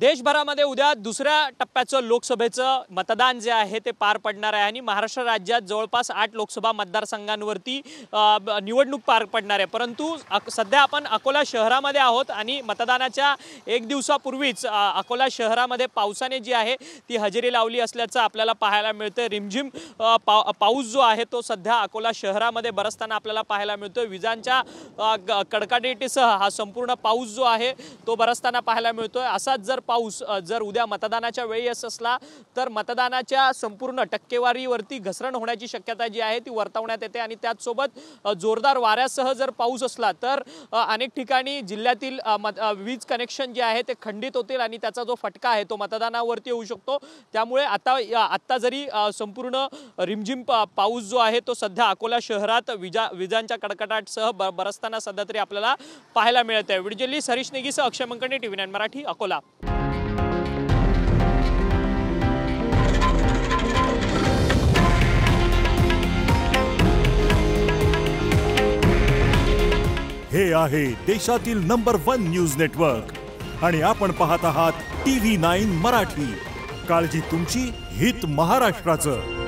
देशभरामध्ये उद्या दुसऱ्या टप्प्याचं लोकसभेचं मतदान जे आहे ते पार पडणार आहे आणि महाराष्ट्र राज्यात जवळपास 8 लोकसभा मतदारसंघांवरती निवडणूक पार पडणार आहे। परंतु सध्या आपण अकोला शहरामध्ये आहोत आणि मतदानाच्या एक दिवसापूर्वीच अकोला शहरामध्ये पावसाने जी आहे ती हजेरी लावली असल्याचं आपल्याला पाहायला मिळतं। रिमझिम पाऊस जो आहे तो सध्या अकोला शहरामध्ये बरसताना आपल्याला पाहायला मिळतो। विजांच्या कडकडाटासह हा संपूर्ण पाऊस जो आहे तो बरसताना पाहायला मिळतोय। असाच जर पाऊस जर उद्या मतदानाच्या वेळी असला तर मतदानाच्या संपूर्ण टक्केवारीवरती घसरण होण्याची शक्यता जी आहे ती वर्तवण्यात येते आणि त्याचसोबत जोरदार वाऱ्यासह जर पाऊस असला तर अनेक ठिकाणी जिल्ह्यातील वीज कनेक्शन जे आहे ते खंडित होतील आणि त्याचा जो फटका आहे तो मतदानावरती होऊ शकतो। त्यामुळे आता जरी संपूर्ण रिमझिम पाऊस जो आहे तो सध्या अकोला शहरात विजांच्या कडकडाटासह बरसताना सध्या तरी आपल्याला पाहायला मिळत आहे। व्हिडिओ हरीश नेगीसह अक्षय मंकणे, TV9 मराठी, अकोला। हे आहे देशातील नंबर 1 न्यूज नेटवर्क आणि आपण पाहत आहात TV9 मराठी। काळजी तुमची, हित महाराष्ट्राचं।